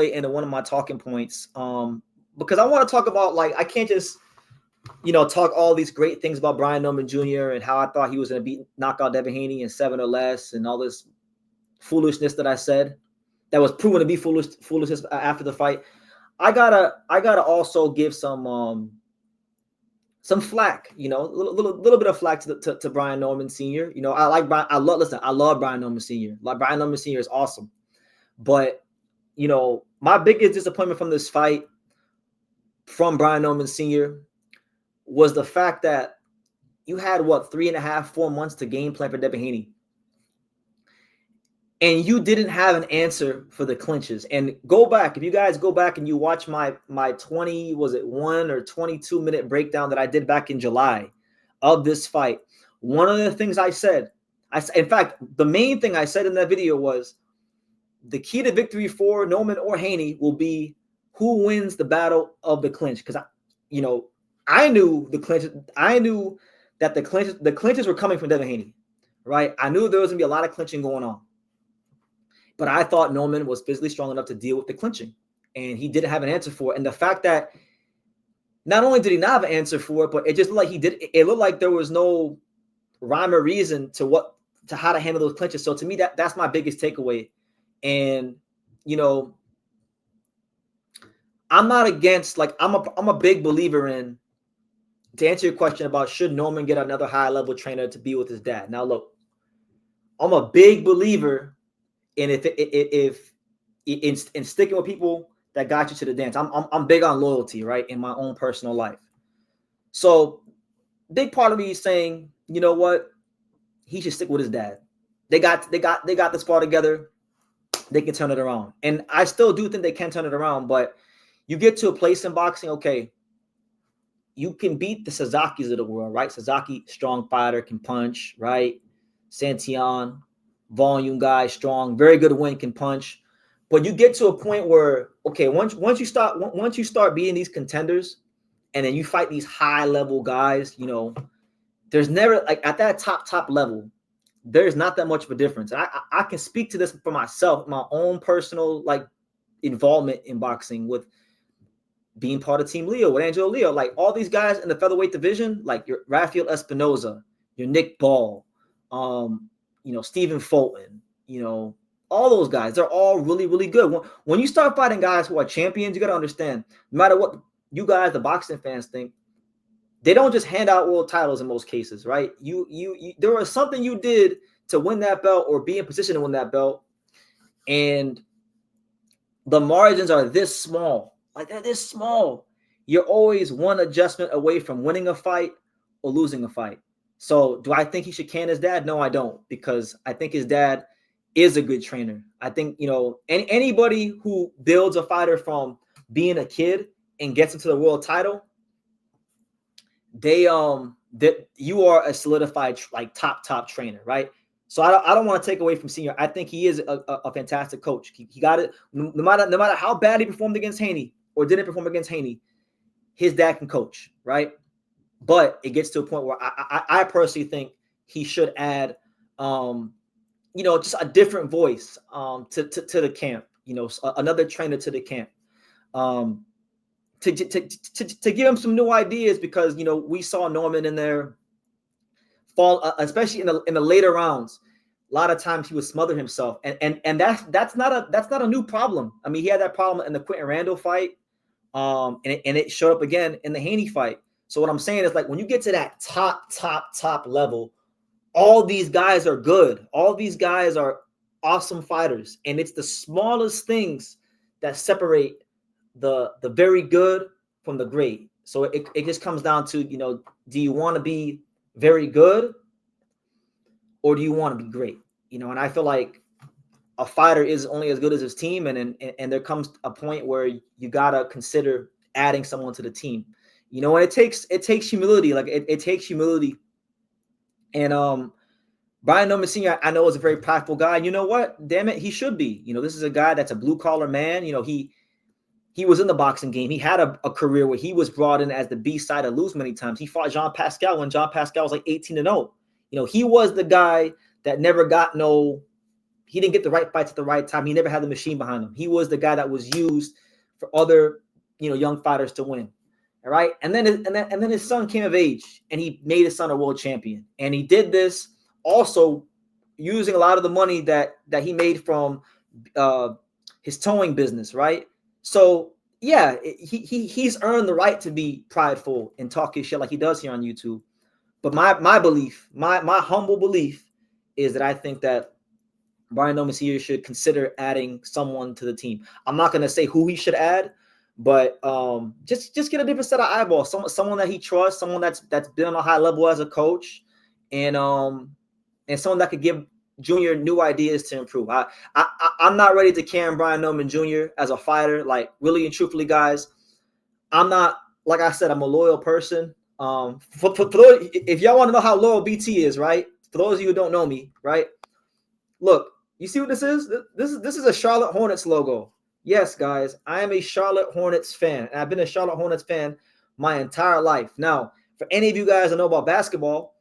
into one of my talking points, because I want to talk about, like, I can't just talk all these great things about Brian Norman Jr. and how I thought he was going to knock out Devin Haney in 7 or less, and all this foolishness that I said that was proven to be foolishness after the fight. I gotta also give some flack, a little bit of flack to Brian Norman Sr. I love Brian Norman Sr. Like, Brian Norman Sr. is awesome, but my biggest disappointment from this fight from Brian Norman Sr. was the fact that you had 3.5, 4 months to game plan for Devin Haney, and you didn't have an answer for the clinches. And if you guys go back and you watch my 1 or 22 minute breakdown that I did back in July of this fight, one of the things I said, in fact, the main thing I said in that video was the key to victory for Norman or Haney will be who wins the battle of the clinch. Because I knew the clinch. I knew that the clinches were coming from Devin Haney, right? I knew there was gonna be a lot of clinching going on. But I thought Norman was physically strong enough to deal with the clinching, and he didn't have an answer for it. And the fact that not only did he not have an answer for it, but it just looked like it looked like there was no rhyme or reason to how to handle those clinches. So to me, that's my biggest takeaway. And I'm not against, like, I'm a big believer in, to answer your question about should Norman get another high level trainer to be with his dad. Now look, I'm a big believer in in sticking with people that got you to the dance. I'm big on loyalty, right, in my own personal life. So big part of me is saying, you know what, he should stick with his dad. They got this far together. They can turn it around, and I still do think they can turn it around. But you get to a place in boxing, okay, you can beat the Sazakis of the world, right? Sasaki, strong fighter, can punch, right? Santillan, volume guy, strong, very good win, can punch. But you get to a point where, okay, once you start beating these contenders, and then you fight these high level guys, there's never, like, at that top level, there's not that much of a difference. And I can speak to this for myself, my own personal, like, involvement in boxing, with being part of Team Leo with Angelo Leo. Like, all these guys in the featherweight division, like your Rafael Espinoza, your Nick Ball, Stephen Fulton, all those guys, they're all really, really good. When you start fighting guys who are champions, you got to understand, no matter what you guys, the boxing fans, think, they don't just hand out world titles in most cases, right? You there was something you did to win that belt or be in position to win that belt, and the margins are this small. Like, they're this small. You're always one adjustment away from winning a fight or losing a fight. So do I think he should can his dad? No, I don't, because I think his dad is a good trainer. I think, anybody who builds a fighter from being a kid and gets into the world title, that you are a solidified, like, top trainer, right? So I don't want to take away from Senior. I think he is a fantastic coach. He got it. No matter how bad he performed against Haney or didn't perform against Haney, his dad can coach, right? But it gets to a point where I personally think he should add, just a different voice to the camp. Another trainer to the camp, to give him some new ideas, because we saw Norman in there fall, especially in the later rounds. A lot of times he would smother himself, and that's not a new problem. I mean, he had that problem in the Quentin Randall fight, and it showed up again in the Haney fight. So what I'm saying is, like, when you get to that top level, all these guys are good. All these guys are awesome fighters, and it's the smallest things that separate the very good from the great. So it just comes down to, do you want to be very good, or do you want to be great? And I feel like a fighter is only as good as his team, and there comes a point where you gotta consider adding someone to the team. And it takes humility. Like, it takes humility. And Brian Norman Sr., I know, is a very practical guy. You know what? Damn it, he should be. This is a guy that's a blue collar man. He was in the boxing game. He had a career where he was brought in as the B side to lose many times. He fought Jean Pascal when Jean Pascal was like 18-0. He was the guy that never got no he didn't get the right fights at the right time. He never had the machine behind him. He was the guy that was used for other, young fighters to win. All right. And then his son came of age and he made his son a world champion. And he did this also using a lot of the money that he made from his towing business. Right. So yeah, he's earned the right to be prideful and talk his shit like he does here on YouTube. But my belief, my humble belief is that I think that Brian Noman Sr. should consider adding someone to the team. I'm not going to say who he should add, but just get a different set of eyeballs. Someone that he trusts, someone that's been on a high level as a coach, and someone that could give Junior new ideas to improve. I'm not ready to carry Brian Noman Jr. as a fighter. Like, really and truthfully, guys, I'm not. Like I said, I'm a loyal person. For those, if y'all want to know how loyal BT is, right? For those of you who don't know me, right? Look, you see what this is? This is a Charlotte Hornets logo. Yes, guys, I am a Charlotte Hornets fan, and I've been a Charlotte Hornets fan my entire life. Now, for any of you guys that know about basketball,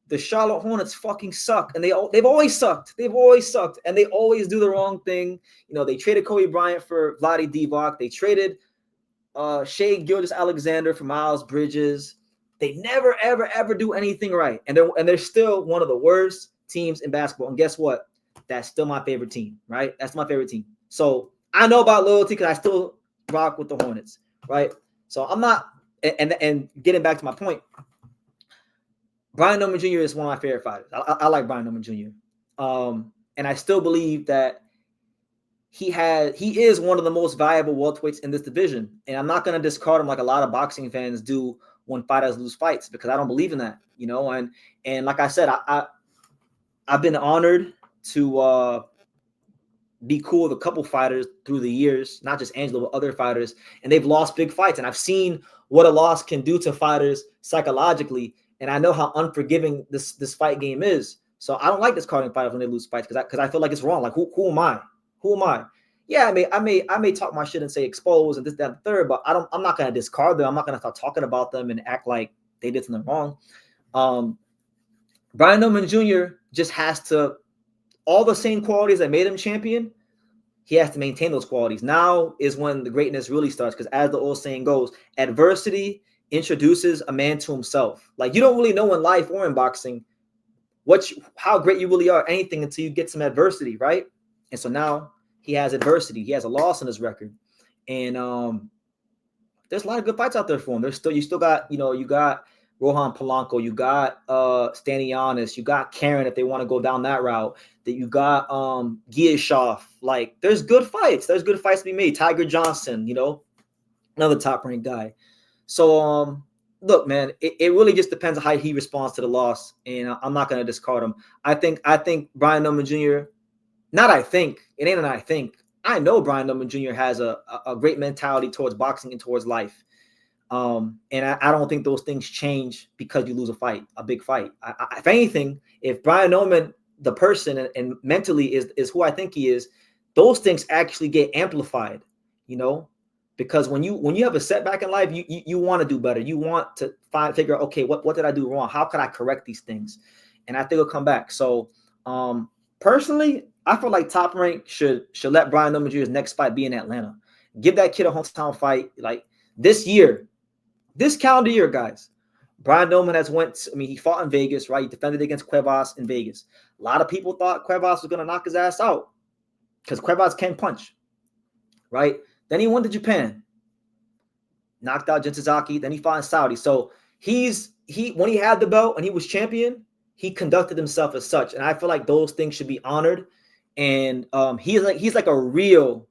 the Charlotte Hornets fucking suck, and they've always sucked. They've always sucked, and they always do the wrong thing. They traded Kobe Bryant for Vlade Divac. They traded Shea Gilgeous-Alexander for Miles Bridges. They never, ever, ever do anything right, and they're still one of the worst teams in basketball. And guess what? That's still my favorite team, right? That's my favorite team. So I know about loyalty because I still rock with the Hornets, right? So I'm not, and getting back to my point, Brian Noman Jr. is one of my favorite fighters. I like Brian Noman Jr. And I still believe that he is one of the most valuable welterweights in this division. And I'm not going to discard him like a lot of boxing fans do when fighters lose fights, because I don't believe in that, and like I said, I've been honored to be cool with a couple fighters through the years, not just Angelo, but other fighters, and they've lost big fights. And I've seen what a loss can do to fighters psychologically, and I know how unforgiving this fight game is. So I don't like discarding fighters when they lose fights because I feel like it's wrong. Like, who am I? Who am I? Yeah, I may talk my shit and say expose and this, that, and the third, but I'm not gonna discard them. I'm not gonna start talking about them and act like they did something wrong. Brian Noman Jr. just has to, all the same qualities that made him champion, he has to maintain those qualities. Now is when the greatness really starts, because as the old saying goes, adversity introduces a man to himself. Like, you don't really know in life or in boxing how great you really are, anything, until you get some adversity, right? And so now he has adversity. He has a loss on his record. And there's a lot of good fights out there for him. You still got, you got Rohan Polanco, you got Stanianis, you got Karen if they want to go down that route. That you got Giashov. Like, there's good fights. There's good fights to be made. Tiger Johnson, another top-ranked guy. So look, man, it really just depends on how he responds to the loss, and I'm not going to discard him. I think Brian Noman Jr. Not I think. It ain't an I think. I know Brian Noman Jr. has a great mentality towards boxing and towards life. And I don't think those things change because you lose a big fight. If anything, if Brian Noman, the person and mentally is who I think he is, those things actually get amplified, because when you have a setback in life, you want to do better. You want to figure out, okay, what did I do wrong? How can I correct these things? And I think it'll come back. So personally, I feel like Top Rank should let Brian Noman Jr.'s next fight be in Atlanta. Give that kid a hometown fight. Like, this calendar year, guys, Brian Noman he fought in Vegas, right? He defended against Cuevas in Vegas. A lot of people thought Cuevas was going to knock his ass out because Cuevas can punch, right? Then he went to Japan, knocked out Jintozaki. Then he fought in Saudi. So when he had the belt and he was champion, he conducted himself as such. And I feel like those things should be honored. And he's like a real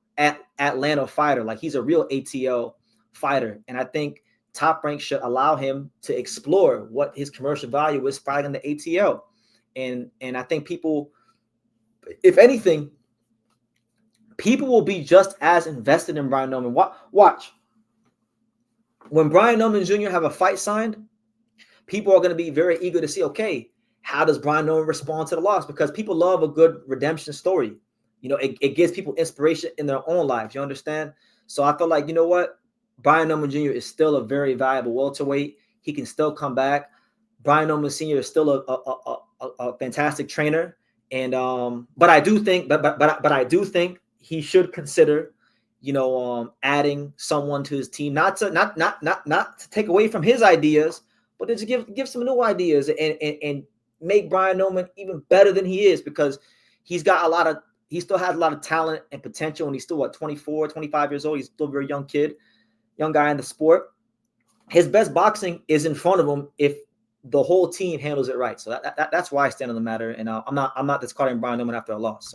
Atlanta fighter. Like, he's a real ATL fighter. And I think Top Rank should allow him to explore what his commercial value is fighting the ATL. And I think people, if anything, people will be just as invested in Brian Noman. Watch. When Brian Noman Jr. have a fight signed, people are going to be very eager to see, okay, how does Brian Noman respond to the loss? Because people love a good redemption story. It gives people inspiration in their own lives. You understand? So I feel like, you know what? Brian Noman Jr. is still a very valuable welterweight. He can still come back. Brian Noman Sr. is still a fantastic trainer. And but I do think, but I do think he should consider, adding someone to his team, not to take away from his ideas, but to give some new ideas and make Brian Noman even better than he is, because he still has a lot of talent and potential, and he's still 24, 25 years old. He's still a very young guy in the sport. His best boxing is in front of him if the whole team handles it right. So that's why I stand on the matter, and I'm not discarding Brian Noman after a loss. So.